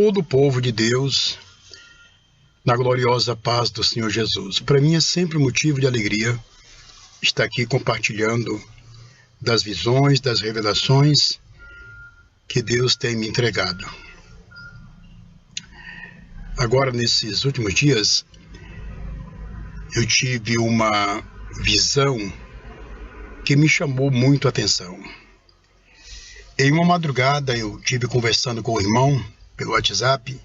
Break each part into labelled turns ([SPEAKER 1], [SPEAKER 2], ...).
[SPEAKER 1] Todo o povo de Deus, na gloriosa paz do Senhor Jesus. Para mim é sempre motivo de alegria estar aqui compartilhando das visões, das revelações que Deus tem me entregado. Agora, nesses últimos dias, eu tive uma visão que me chamou muito a atenção. Em uma madrugada, eu tive conversando com o irmão pelo WhatsApp,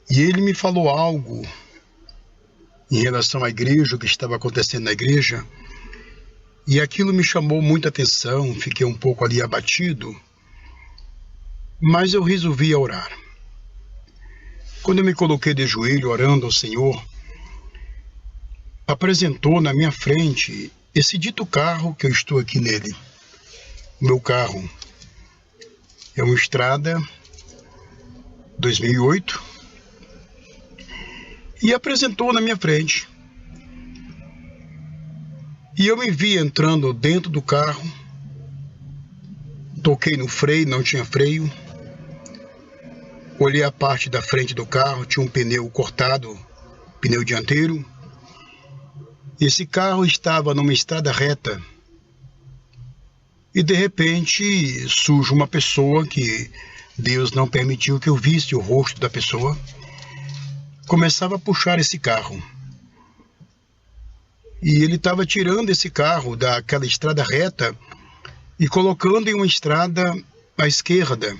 [SPEAKER 1] e ele me falou algo em relação à igreja, o que estava acontecendo na igreja, e aquilo me chamou muita atenção, fiquei um pouco ali abatido, mas eu resolvi orar. Quando eu me coloquei de joelho orando ao Senhor, apresentou na minha frente esse dito carro que eu estou aqui nele. O meu carro é uma Estrada 2008 e apresentou na minha frente. E eu me vi entrando dentro do carro, toquei no freio, não tinha freio, olhei a parte da frente do carro, tinha um pneu cortado, pneu dianteiro. Esse carro estava numa estrada reta e de repente surge uma pessoa que Deus não permitiu que eu visse o rosto da pessoa, começava a puxar esse carro. E ele estava tirando esse carro daquela estrada reta e colocando em uma estrada à esquerda.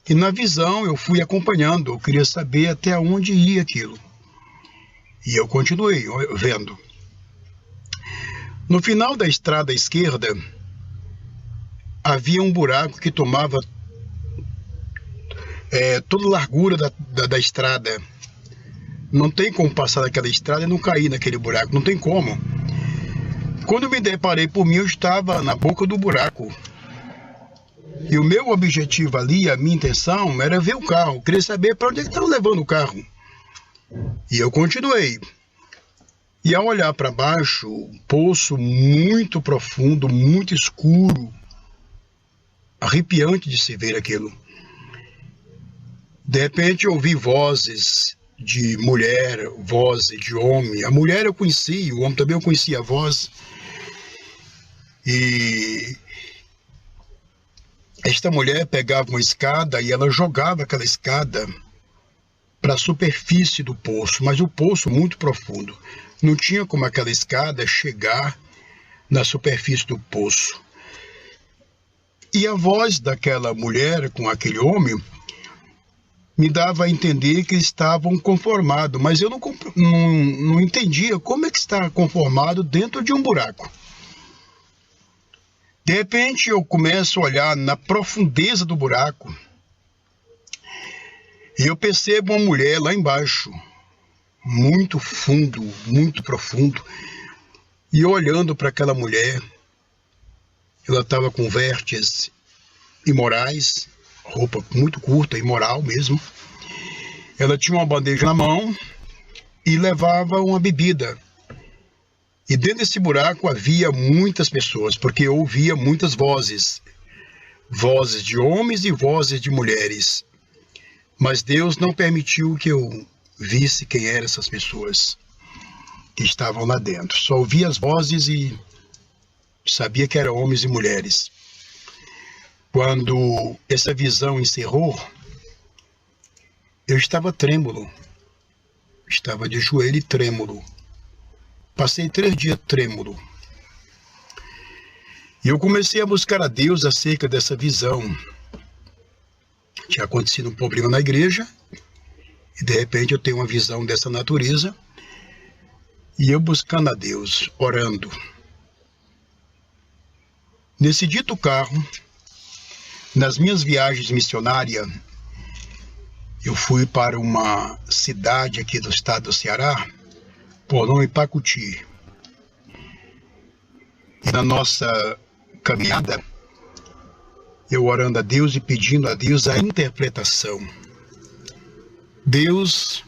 [SPEAKER 1] E na visão eu fui acompanhando, eu queria saber até onde ia aquilo. E eu continuei vendo. No final da estrada à esquerda, havia um buraco que tomava toda a largura da estrada. Não tem como passar naquela estrada e não cair naquele buraco, não tem como. Quando eu me deparei por mim, eu estava na boca do buraco. E o meu objetivo ali, a minha intenção, era ver o carro, queria saber para onde é que estava levando o carro. E eu continuei. E ao olhar para baixo, um poço muito profundo, muito escuro, arrepiante de se ver aquilo. De repente eu ouvi vozes de mulher, vozes de homem. A mulher eu conhecia, o homem também eu conhecia a voz. E esta mulher pegava uma escada e ela jogava aquela escada para a superfície do poço, mas o poço muito profundo. Não tinha como aquela escada chegar na superfície do poço. E a voz daquela mulher com aquele homem me dava a entender que eles estavam conformados, mas eu não entendia como é que está conformado dentro de um buraco. De repente eu começo a olhar na profundeza do buraco e eu percebo uma mulher lá embaixo, muito fundo, muito profundo, e eu olhando para aquela mulher, ela estava com vestes imorais, roupa muito curta, imoral mesmo. Ela tinha uma bandeja na mão e levava uma bebida. E dentro desse buraco havia muitas pessoas, porque eu ouvia muitas vozes. Vozes de homens e vozes de mulheres. Mas Deus não permitiu que eu visse quem eram essas pessoas que estavam lá dentro. Só ouvia as vozes e sabia que eram homens e mulheres. Quando essa visão encerrou, eu estava trêmulo, estava de joelho e trêmulo. Passei 3 dias trêmulo. E eu comecei a buscar a Deus acerca dessa visão. Tinha acontecido um problema na igreja, e de repente eu tenho uma visão dessa natureza, e eu buscando a Deus, orando. Nesse dito carro, nas minhas viagens missionárias, eu fui para uma cidade aqui do estado do Ceará, por nome Pacuti. E na nossa caminhada, eu orando a Deus e pedindo a Deus a interpretação. Deus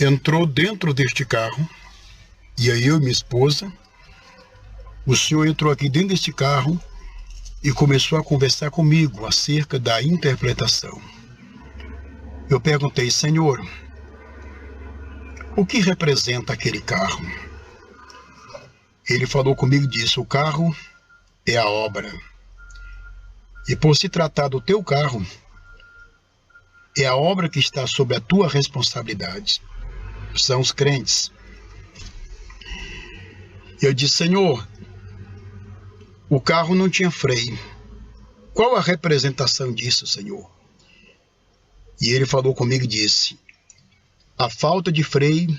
[SPEAKER 1] entrou dentro deste carro, e aí eu e minha esposa, o Senhor entrou aqui dentro deste carro e começou a conversar comigo acerca da interpretação. Eu perguntei: Senhor, o que representa aquele carro? Ele falou comigo e disse: o carro é a obra. E por se tratar do teu carro, é a obra que está sob a tua responsabilidade. São os crentes. Eu disse: Senhor, o carro não tinha freio. Qual a representação disso, Senhor? E ele falou comigo e disse: a falta de freio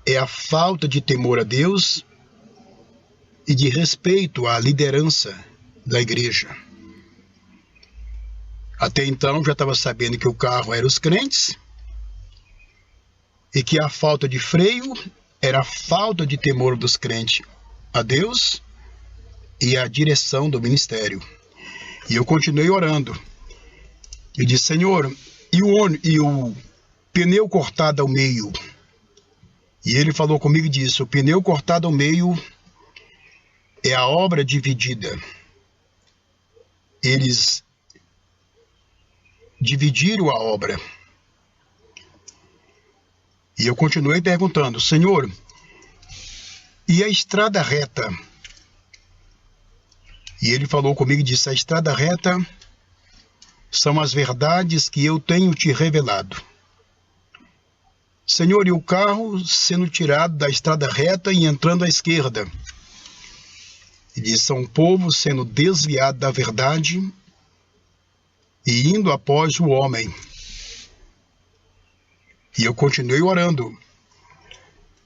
[SPEAKER 1] é a falta de temor a Deus e de respeito à liderança da igreja. Até então já estava sabendo que o carro era os crentes e que a falta de freio era a falta de temor dos crentes a Deus e a direção do ministério. E eu continuei orando. Eu disse: Senhor, e o pneu cortado ao meio? E ele falou comigo e disse: o pneu cortado ao meio é a obra dividida. Eles dividiram a obra. E eu continuei perguntando: Senhor, e a estrada reta? E ele falou comigo e disse: a estrada reta são as verdades que eu tenho te revelado. Senhor, e o carro sendo tirado da estrada reta e entrando à esquerda? Ele disse: são o povo sendo desviado da verdade e indo após o homem. E eu continuei orando: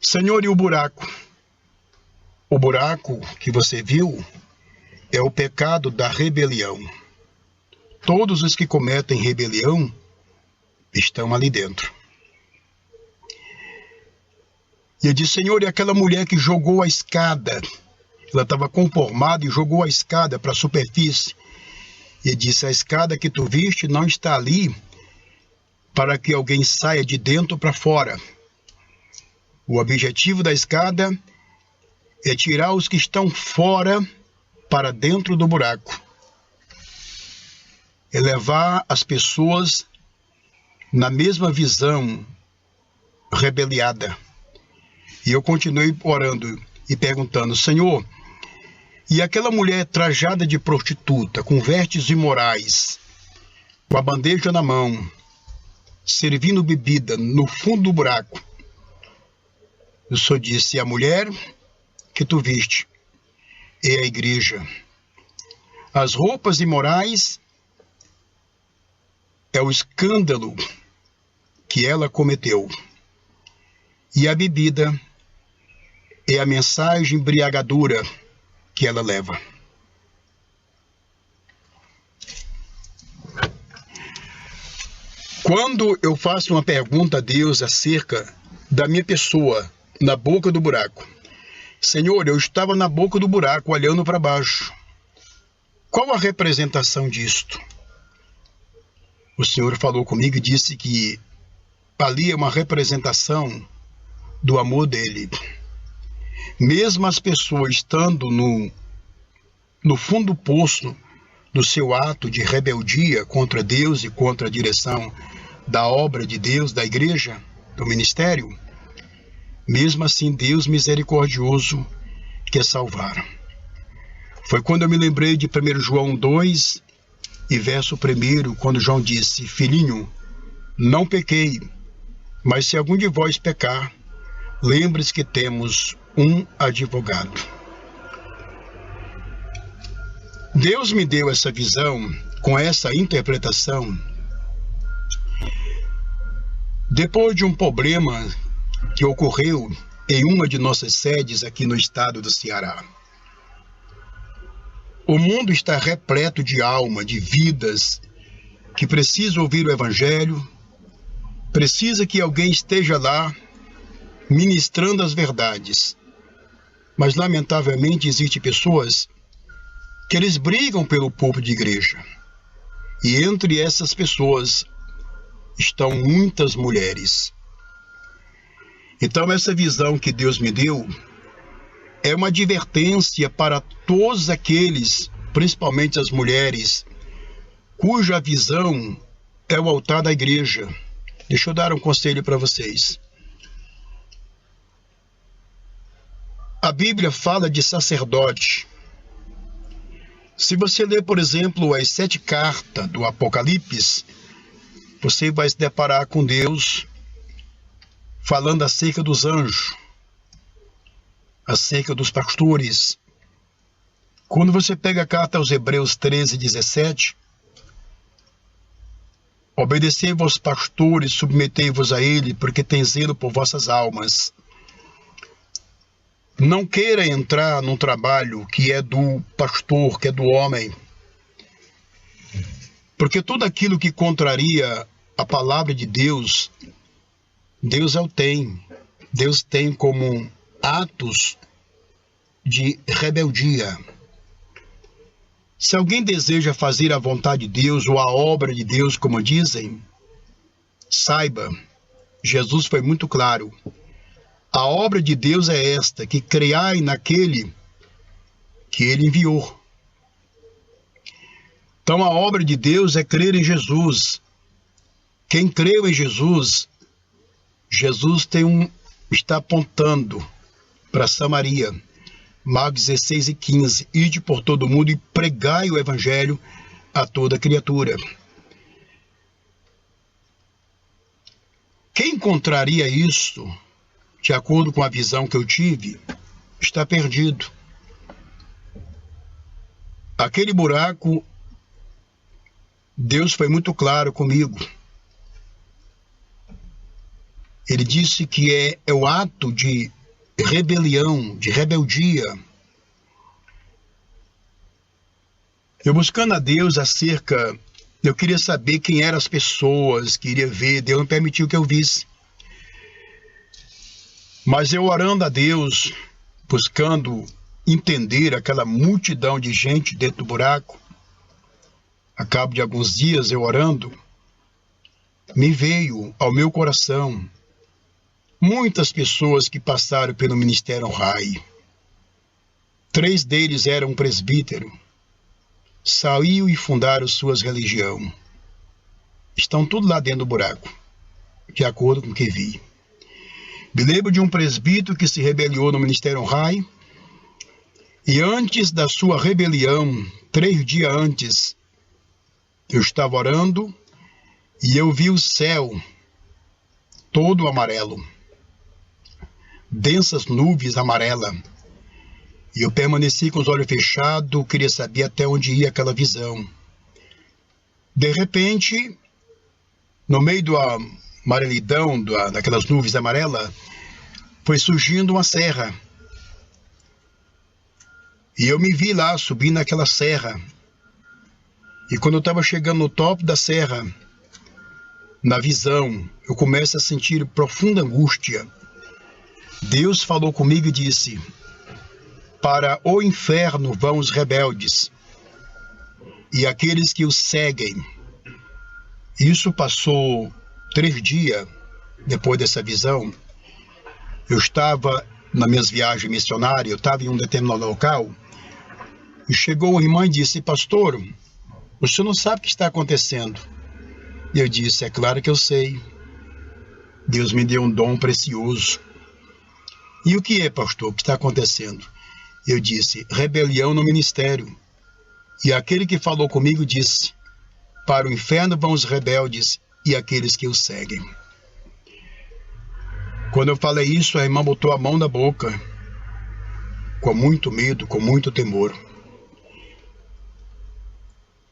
[SPEAKER 1] Senhor, e o buraco? O buraco que você viu é o pecado da rebelião. Todos os que cometem rebelião estão ali dentro. E eu disse: Senhor, e aquela mulher que jogou a escada? Ela estava conformada e jogou a escada para a superfície. E ele disse: a escada que tu viste não está ali para que alguém saia de dentro para fora. O objetivo da escada é tirar os que estão fora para dentro do buraco. É levar as pessoas na mesma visão rebeliada. E eu continuei orando e perguntando: Senhor, e aquela mulher trajada de prostituta, com vestes imorais, com a bandeja na mão, servindo bebida no fundo do buraco? O Senhor disse: a mulher que tu viste é a igreja. As roupas imorais é o escândalo que ela cometeu. E a bebida é a mensagem embriagadora que ela leva. Quando eu faço uma pergunta a Deus acerca da minha pessoa na boca do buraco: Senhor, eu estava na boca do buraco olhando para baixo. Qual a representação disto? O Senhor falou comigo e disse que ali é uma representação do amor dele. Mesmo as pessoas estando no fundo do poço do seu ato de rebeldia contra Deus e contra a direção da obra de Deus, da igreja, do ministério, mesmo assim Deus misericordioso quer salvar. Foi quando eu me lembrei de 1 João 2 e verso 1, quando João disse: filhinho, não pequei, mas se algum de vós pecar, lembre-se que temos um advogado. Deus me deu essa visão, com essa interpretação, depois de um problema que ocorreu em uma de nossas sedes aqui no estado do Ceará. O mundo está repleto de alma, de vidas que precisam ouvir o Evangelho, precisa que alguém esteja lá ministrando as verdades. Mas, lamentavelmente, existem pessoas que eles brigam pelo povo de igreja. E entre essas pessoas estão muitas mulheres. Então, essa visão que Deus me deu é uma advertência para todos aqueles, principalmente as mulheres, cuja visão é o altar da igreja. Deixa eu dar um conselho para vocês. A Bíblia fala de sacerdote. Se você ler, por exemplo, as 7 cartas do Apocalipse, você vai se deparar com Deus falando acerca dos anjos, acerca dos pastores. Quando você pega a carta aos Hebreus 13:17, obedecei-vos aos pastores, submetei-vos a ele, porque tem zelo por vossas almas. Não queira entrar num trabalho que é do pastor, que é do homem, porque tudo aquilo que contraria a palavra de Deus, Deus o tem. Deus tem como atos de rebeldia. Se alguém deseja fazer a vontade de Deus ou a obra de Deus, como dizem, saiba, Jesus foi muito claro. A obra de Deus é esta, que creiai naquele que ele enviou. Então a obra de Deus é crer em Jesus. Quem creu em Jesus, Jesus está apontando para Samaria. Marcos 16:15, ide por todo mundo e pregai o evangelho a toda criatura. Quem encontraria isso, de acordo com a visão que eu tive, está perdido. Aquele buraco, Deus foi muito claro comigo. Ele disse que é o ato de rebelião, de rebeldia. Eu buscando a Deus eu queria saber quem eram as pessoas, queria ver, Deus não permitiu que eu visse. Mas eu orando a Deus, buscando entender aquela multidão de gente dentro do buraco, a cabo de alguns dias eu orando, me veio ao meu coração muitas pessoas que passaram pelo Ministério RAI. 3 deles eram presbíteros. Saíram e fundaram suas religiões. Estão tudo lá dentro do buraco, de acordo com o que vi. Me lembro de um presbítero que se rebeliou no Ministério RAI, e antes da sua rebelião, 3 dias antes, eu estava orando e eu vi o céu todo amarelo. Densas nuvens amarelas. E eu permaneci com os olhos fechados, queria saber até onde ia aquela visão. De repente, no meio da amarelidão, daquelas nuvens amarelas, foi surgindo uma serra. E eu me vi lá, subindo naquela serra. E quando eu estava chegando no topo da serra, na visão, eu começo a sentir profunda angústia. Deus falou comigo e disse: para o inferno vão os rebeldes e aqueles que os seguem. Isso passou 3 dias depois dessa visão. Eu estava nas minhas viagens missionárias, eu estava em um determinado local, e chegou uma irmã e disse: pastor, o senhor não sabe o que está acontecendo? E eu disse: é claro que eu sei. Deus me deu um dom precioso. E o que é, pastor, o que está acontecendo? Eu disse: rebelião no ministério. E aquele que falou comigo disse: para o inferno vão os rebeldes e aqueles que os seguem. Quando eu falei isso, a irmã botou a mão na boca, com muito medo, com muito temor.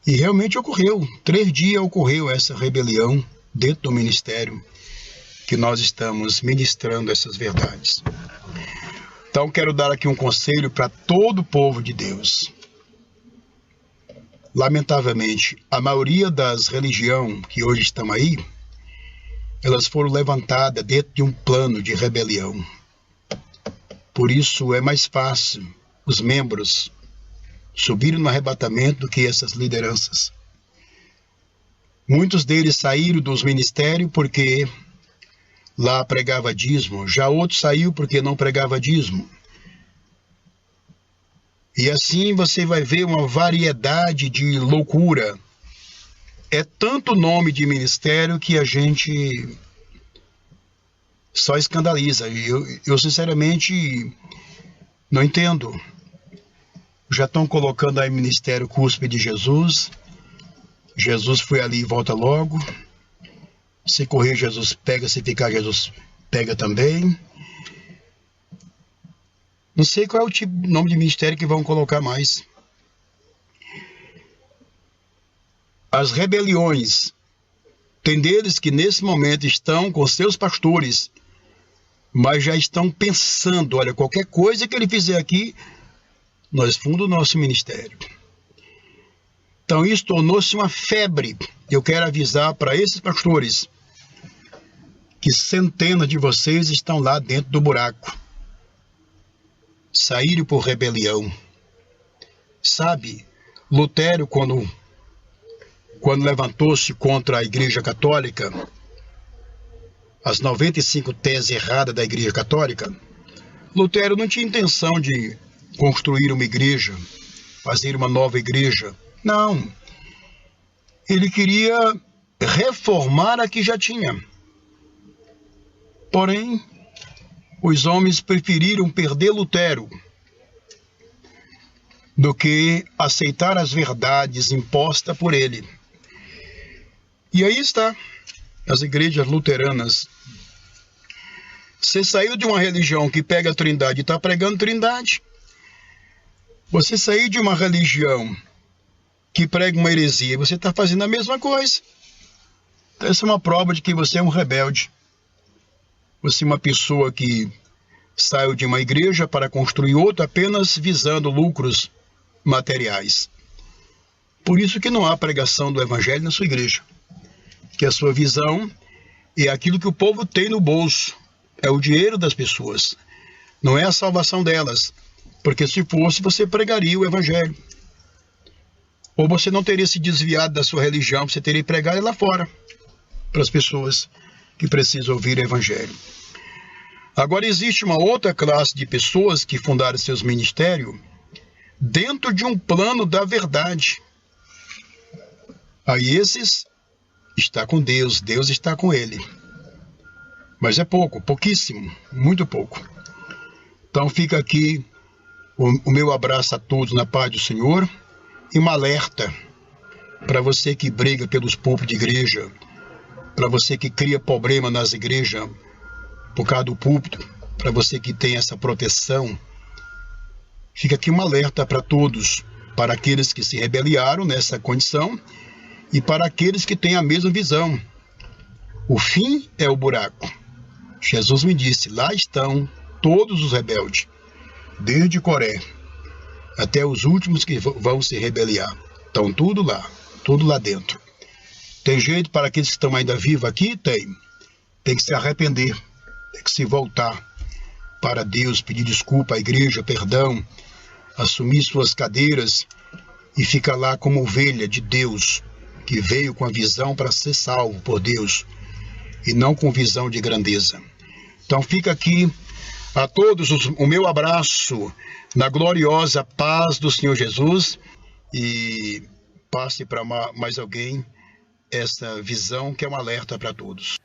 [SPEAKER 1] E realmente ocorreu. 3 dias ocorreu essa rebelião dentro do ministério, que nós estamos ministrando essas verdades. Então, quero dar aqui um conselho para todo o povo de Deus. Lamentavelmente, a maioria das religiões que hoje estão aí, elas foram levantadas dentro de um plano de rebelião. Por isso, é mais fácil os membros subirem no arrebatamento do que essas lideranças. Muitos deles saíram dos ministérios porque lá pregava dízimo, já outros saiu porque não pregava dízimo. E assim você vai ver uma variedade de loucura é tanto nome de ministério que a gente só escandaliza. Eu sinceramente não entendo. Já estão colocando aí Ministério Cúspide de Jesus. Jesus foi ali e volta logo. Se correr, Jesus pega. Se ficar, Jesus pega também. Não sei qual é o tipo, nome de ministério que vão colocar mais. As rebeliões. Tem deles que nesse momento estão com seus pastores, mas já estão pensando, olha, qualquer coisa que ele fizer aqui, nós fundamos o nosso ministério. Então isso tornou-se uma febre. Eu quero avisar para esses pastores que centenas de vocês estão lá dentro do buraco. Saíram por rebelião. Sabe, Lutero, quando levantou-se contra a Igreja Católica, as 95 teses erradas da Igreja Católica, Lutero não tinha intenção de construir uma igreja, fazer uma nova igreja. Não. Ele queria reformar a que já tinha. Porém, os homens preferiram perder Lutero do que aceitar as verdades impostas por ele. E aí está, as igrejas luteranas. Você saiu de uma religião que pega a Trindade e está pregando Trindade. Você saiu de uma religião que prega uma heresia, você está fazendo a mesma coisa. Então, essa é uma prova de que você é um rebelde. Você é uma pessoa que saiu de uma igreja para construir outra apenas visando lucros materiais. Por isso que não há pregação do evangelho na sua igreja. Que a sua visão é aquilo que o povo tem no bolso. É o dinheiro das pessoas. Não é a salvação delas. Porque se fosse, você pregaria o evangelho. Ou você não teria se desviado da sua religião, você teria pregado lá fora, para as pessoas que precisam ouvir o evangelho. Agora existe uma outra classe de pessoas que fundaram seus ministérios dentro de um plano da verdade. Aí esses está com Deus, Deus está com ele. Mas é pouco, pouquíssimo, muito pouco. Então fica aqui o meu abraço a todos na paz do Senhor e um alerta para você que briga pelos púlpitos de igreja, para você que cria problema nas igrejas por causa do púlpito, para você que tem essa proteção. Fica aqui um alerta para todos, para aqueles que se rebeliaram nessa condição e para aqueles que têm a mesma visão. O fim é o buraco. Jesus me disse, lá estão todos os rebeldes, desde Coré até os últimos que vão se rebeliar. Estão tudo lá dentro. Tem jeito para aqueles que estão ainda vivos aqui? Tem que se arrepender, tem que se voltar para Deus, pedir desculpa à igreja, perdão, assumir suas cadeiras e ficar lá como ovelha de Deus, que veio com a visão para ser salvo por Deus e não com visão de grandeza. Então fica aqui a todos o meu abraço na gloriosa paz do Senhor Jesus e passe para mais alguém essa visão que é um alerta para todos.